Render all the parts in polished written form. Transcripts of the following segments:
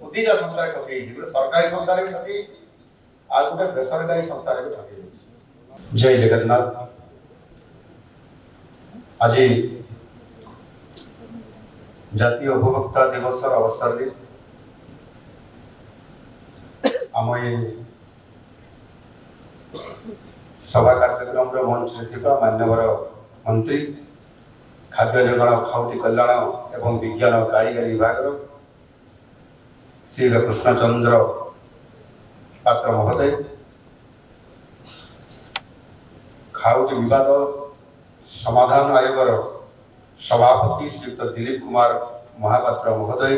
दुईटा संस्था ठके गोटे सरकारी संस्था भी ठके आ गोटे बेसरकारी संस्था भी ठके। जय जगन्नाथ। आज जातीय उपभोक्ता दिवस अवसर में आम सभा कार्यक्रम मंच मान्यवर मंत्री खाद्य जोगाण खाउटी कल्याण एवं विज्ञान कारीगरी विभाग श्री कृष्णचंद्र पात्र महोदय, खाउटी विवाद समाधान आयोग सभापति श्रीयुक्त दिलीप कुमार महापात्र महोदय,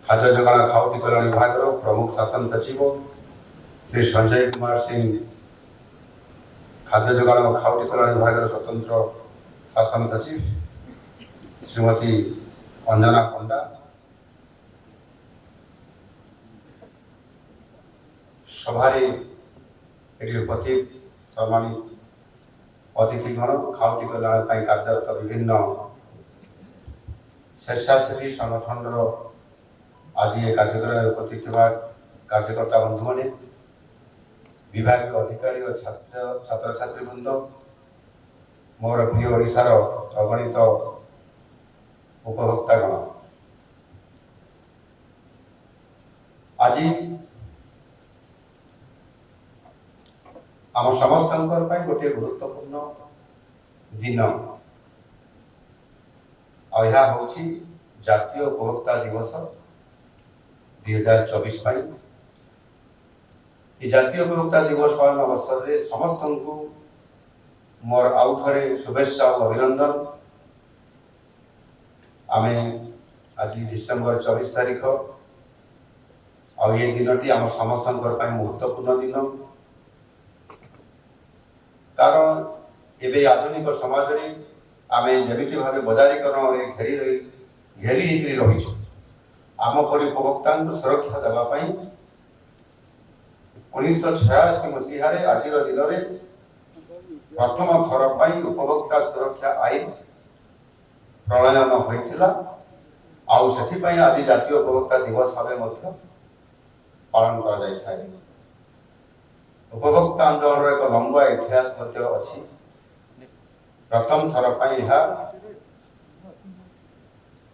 खाद्य जोगाण खाउटी कल्याण विभाग प्रमुख शासन सचिव श्री संजय कुमार सिंह, खाद्य जोगाण खाउटी कल्याण विभाग स्वतंत्र शासन सचिव श्रीमती अंजना पंडा, सभारे उपस्थित सम्मानित अतिथिगण, खाउटी कल्याण कार्यरत विभिन्न स्वेच्छासेवी संगठन आज ये कार्यक्रम उपस्थित कार्यकर्ता बंधु मैंने, विभाग अधिकारी और छात्र छात्री वृंद, मोर प्रिय ओडिशार अगणित उपभोक्तागण, आज आम समस्त गोटे गुरुत्वपूर्ण दिन आया होची जातीय उपभोक्ता दिवस 2024 ये जातीय उपभोक्ता दिवस पालन अवसर में समस्त को मोर आउ थे शुभेच्छा और अभिनंदन। आमे आज डिसेम्बर 24 तारीख आ ये दिन आम समस्त महत्वपूर्ण दिन, कारण एवं आधुनिक समाज में आमे जमिति भाव बजारीकरण घेरी रही आम परि उपभोक्ता सुरक्षा देवाई 1986 मसीह आज दिन में प्रथम थर पर उपभोक्ता सुरक्षा आईन प्रणयन होता आज जातीय उपभोक्ता दिवस भाव पालन कर उपभोक्ता आंदोलन एक लंबा इतिहास अच्छी। प्रथम थर पर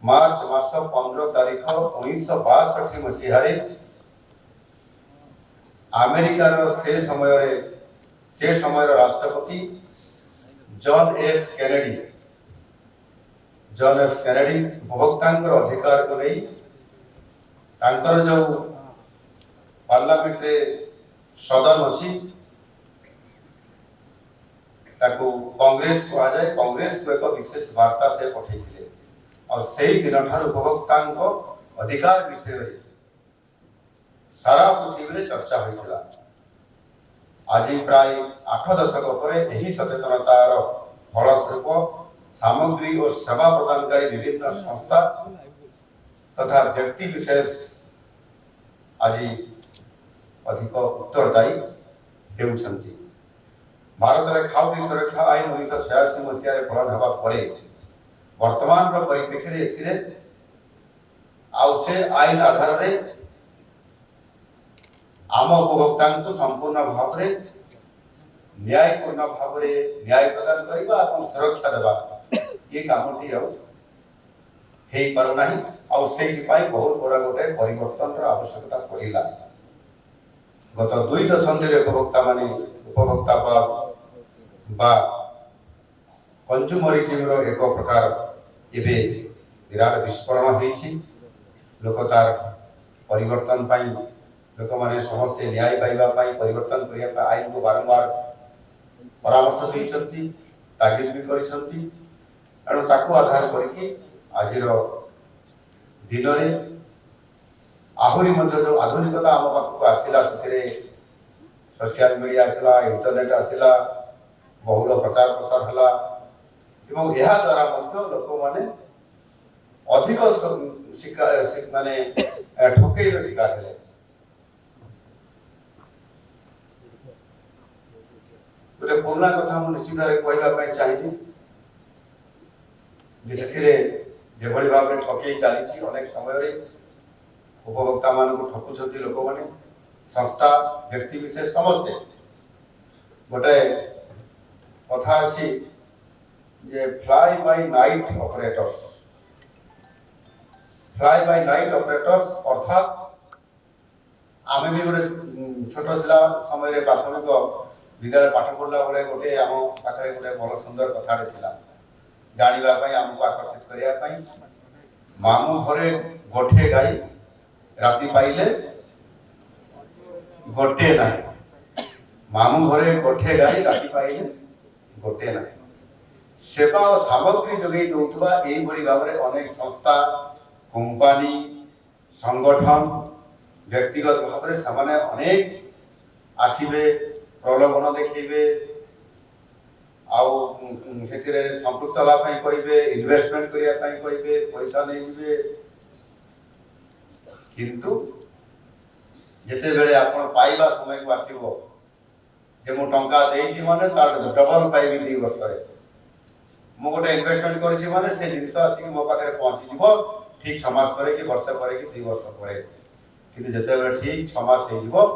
मार्च मास 15 तारीख 1962 मसीह अमेरिकार से समय राष्ट्रपति जॉन एफ कैनेडी उपभोक्ता अधिकार को नहीं जो पार्लियामेंट रे सदन अच्छी कांग्रेस कह जाए, कांग्रेस को एक विशेष वार्ता से पठे और से दिन ठार उपभोक्ता अधिकार विषय सारा पृथ्वी में चर्चा होता। आज प्राय 8 दशक पर यही सचेतनतार फलस्वरूप सामग्री और सेवा प्रदानकारी विभिन्न संस्था तथा व्यक्ति विशेष आज अधिक उत्तरदायी होती। भारत में खाउटी सुरक्षा आईन 1986 मसीह पालन होगा वर्तमान परिप्रेक्षी से आईन आधार रे आम उपभोक्ता को संपूर्ण भाव में न्यायपूर्ण भाव में न्याय प्रदान करने और सुरक्षा देवा ये कामटी पारना बहुत बड़ा गोटे परिवर्तन आवश्यकता पड़ा। गत 2 दशंधि उपभोक्ता माने उपभोक्ता कंज्यूमरिज्म एक प्रकार एवं विराट विस्फोरण होती। लोक तार परिवर्तन लोक माने समस्ते न्याय पाइबा परिवर्तन करने आईन को बारंबार परामर्श देती तागिद भी करछंती। एणु ताकू आधार करके आज दिन में आहरी जो आधुनिकता आम पाखक आसला से सोशल मीडिया आसला, इंटरनेट आसला, बहुल प्रचार प्रसार है एवं यह द्वारा लोक माने अधिक माने ठकेर शिकार है। गोटे पुराना कथा मुझे निश्चित कहवाई चाहिए जो भाव में ठकई चली अनेक समय उपभोक्ता मान ठकुंट लोक मैंने संस्था व्यक्ति विशेष समस्ते गोटे कथा अच्छी जे फ्लाई बाय नाइट ऑपरेटर्स अर्थात आमे भी गोटे छोट जिला समय प्राथमिक विद्यालय पाठ पढ़ला बेले गोटे आम पाखे गोटे भल सुंदर कथाटे थिला जानिबा आमको आकर्षित करने मामू घरे गोटे गाई राति पाइले गोटे ना मामू घरे गोटे गाई राति पाइले गोटे ना सेवा और सामग्री जोगे दौथुवा एई भली भाव में अनेक संस्था कंपनी संगठन व्यक्तिगत भाव में सामान्य अनेक आसीबे प्रलोभन देखिबे आउ से संपृक्त होगापी कहे इन्वेस्टमेंट करने कहे पैसा नहीं जीवे किंतु जिते बेले आपण पाइबा समय को आसीबो जे मु टंका देइछि माने तार डबल पाइबी 2 वर्ष रे मु गोटे इन्वेस्टमेंट करिछि माने से जिंस आसी मो पाखरे पहुंची जीवो ठीक 6 मास पर कि वर्ष पर कि 2 वर्ष पर किंतु जिते बेले ठीक 6 मास हे जीवो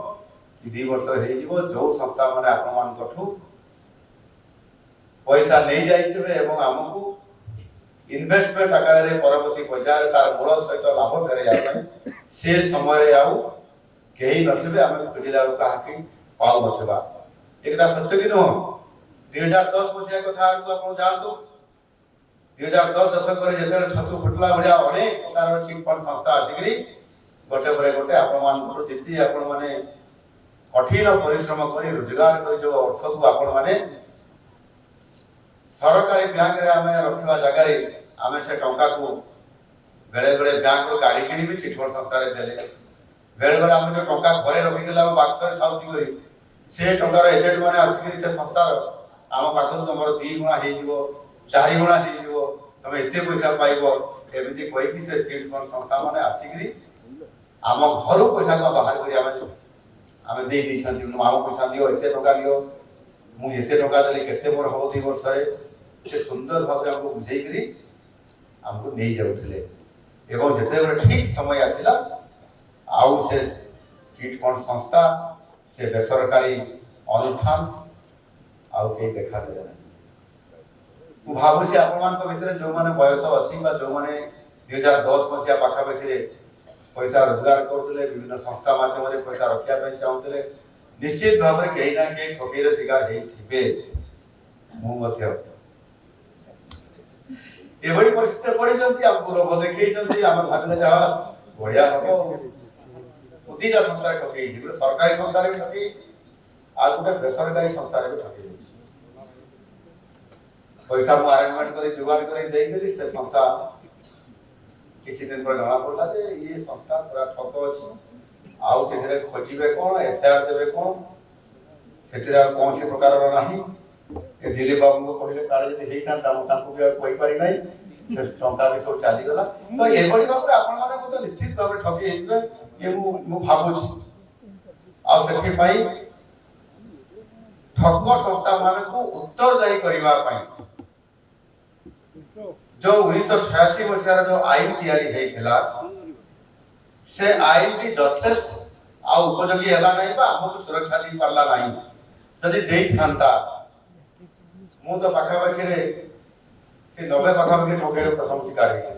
कि 2 वर्ष हे जीवो जो संस्था माने आपण मान कठू पैसा नहीं जाइथिबे एवं हमकु इन्वेस्टमेंट आकार रे परवर्ती पर्याय तार मूल सहित लाभ फेरैया से समय रे आउ केही नथिबे आमे खोजिला कहा कि पाउ नथिबा एकदा सत्य कि न 2010 मसिया कथा को आपण जानतो 2010 दशक रे जेतेले छतु फुटला भलिया अनेक प्रकार चिट फंड संस्था आसिकरी गोटे परे गोटे आपण मान को जेती आपण माने कठिन परिश्रम करी रोजगार करी जो अर्थ को आपण माने सरकारी बैंक रे आमे रखिबा जगह रे आमे से टंका को बेले बेले बैंक रो गाड़ी करी भी चिटफंड संस्था रे देले बेले बेले आमे जो टंका घरे रखि देला बाक्स रे साउथी करी से टंका रो एजेंट माने आसिकरी से संस्था रो आम पाखर तुमर 2 गुणा हे जीवो 4 गुणा हे जीवो तमे एते पैसा पाइबो एमिति कोइ कि से चिटफंड संस्था माने आसिकरी आम घर पैसा को बाहर करी आमे दे दी छथि मामो पैसा लियो एते टंका लियो मु एते टंका देले केते मोर हो 2 वर्ष रे से सुंदर भाव रे हमको बुझाई करी हमको नहीं जाउथले एवं जते बेले ठीक समय आसिला आउ से चिट फंड संस्था से बेसरकारी अनुष्ठान आउ के देखा दे ना मु भाबु छी आपण मान को भीतर जो माने बयस अछि बा जो माने 2010 मसिया पाखा पाखरे पैसा रोजगार करतले विभिन्न संस्था माध्यम रे पैसा रखिया पे चाहतले निश्चित भाव रे केही ना केही ठकेर शिकार हेई थिबे मु मध्य एभली परिस्थिति पड़ी जंती हमको लोभ देखै जंती हम भागले जा बढ़िया हबो उदिटा संस्था ठकै छी सरकारी संस्था रे ठकै आ गुटे बेसरकारी संस्था रे ठकै छी पैसा मु अरेंजमेंट करी जुगाड़ करी देई देली से संस्था किछि दिन पर जणा पड़ला जे ये संस्था पूरा ठक अछि आउ सेथिरे खोजिबे कोन एफआईआर देबे कोन सेथिरा कोन से प्रकार रो नाही ए दिलीप बाबू को कहले काले जति हेइता हम ताको भी कोइ पारि नै से टंका भी सब चाली गला तो एभली बाबू आपण माने को तो निश्चित भाबे ठकी हेइबे ये मु भाबु छी आ सेथि पई ठक संस्था मान को उत्तरदायी करबा पई जो 1986 मसिया जो आईन तैयारी हेइथिला से आईन भी यथेष्ट आ उपयोगी हला नै बा हमको सुरक्षा दी परला नै जदि देई थांता मु तो पाखा पाखी रे से 90 पाखा पाखी ठकेर प्रथम शिकार हेइथि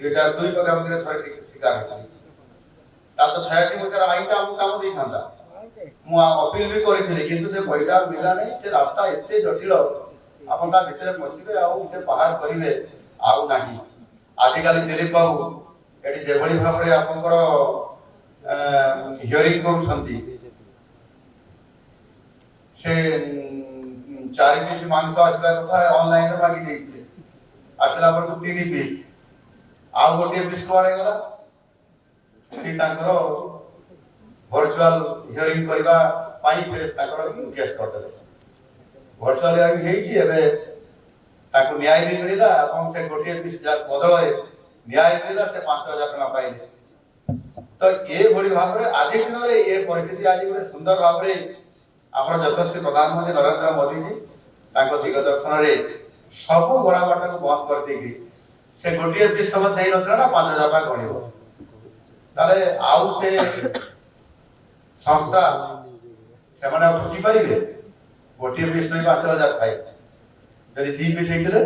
2002 पाखा पाखी थोड़े शिकार हेइथि ता तो 86 मसिया आईनटा हमको काम देई थांता मु अपील भी करिथिले किंतु से पैसा मिला नै से रास्ता एते जटिल आपन ता भितरे पसिबे आ से बाहर करिवे आउ नाही आजिकाली दिलीप बाबू एटी जेभली भाव रे आपनकर हियरिंग करू छंती से 4 पीस मांस आसला कथा ऑनलाइन रे मागी देथिले आसला पर को 3 पीस आ गोटे पीस कोरे गला से तांकर वर्चुअल हियरिंग करबा पाई से तांकर केस कर देले वर्चुअल हियरिंग हेछि एबे ताको न्याय भी मिलिला अपन से गोटे पीस बदल न्याय मिलिला से 5000 टका पाइले तो ए भली भाव रे आज दिन रे ए परिस्थिति आज गोटे सुंदर भाव रे हमर यशस्वी प्रधानमंत्री नरेंद्र मोदी जी ताको दिगदर्शन रे सब गोरा बाट को बंद कर देगी से गोटे पीस तम देई नथला ना 5000 टका गणिबो তাহলে আউ সে সংস্থা ସେମାନେ ଆଉ ଠକି ପାରିବେ? ଗୋଟିଏ ପିସ୍ ପାଇଁ 5,000 ପାଇ ଯଦି 2 ପିସ୍ ହେଇଥିଲେ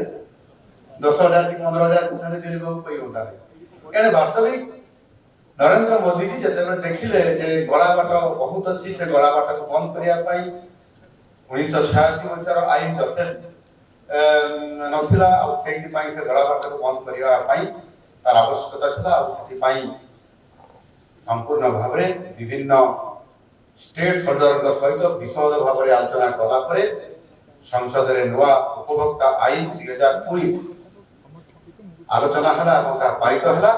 10,000 କି 15,000 କୋଠାରେ ଦେବାକୁ କହିବ ତାହେଲେ ଏଣେ ବାସ୍ତବିକ ନରେନ୍ଦ୍ର ମୋଦିଜୀ ଯେତେବେଳେ ଦେଖିଲେ ଯେ ଗଳାବାଟ ବହୁତ ଅଛି, ସେ ଗଳାବାଟକୁ ବନ୍ଦ କରିବା ପାଇଁ 1986 ମସିହାର ଆଇନ ଯଥେଷ୍ଟ ନଥିଲା ଆଉ ସେଇଥିପାଇଁ ସେ ଗଳାବାଟକୁ ବନ୍ଦ କରିବା ପାଇଁ ତାର ଆବଶ୍ୟକତା ଥିଲା। ଆଉ ସେଥିପାଇଁ ସମ୍ପୂର୍ଣ୍ଣ ଭାବରେ ବିଭିନ୍ନ स्टेट होल्डर सहित विशद भाव में आलोचना कला परे संसद रे नुआ उपभोक्ता आईन 2019 आलोचना हला एवं पारित हला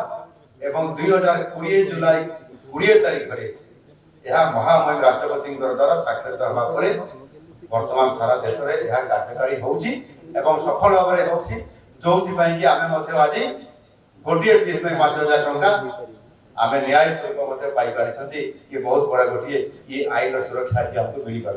एवं 2020 जुलाई 20 तारीख रे यह महामहिम राष्ट्रपति द्वारा स्वाक्षरित हवा परे वर्तमान सारा देश रे यह कार्यकारी होउची एवं सफल भाव रे होउची जोथि पई कि आमे मध्ये आज गोटिए पीस में 5,000 टंका आमे न्याय स्वरूप पाई पारि ये बहुत बड़ा गोटे ये आईन सुरक्षा हमको मिल पार।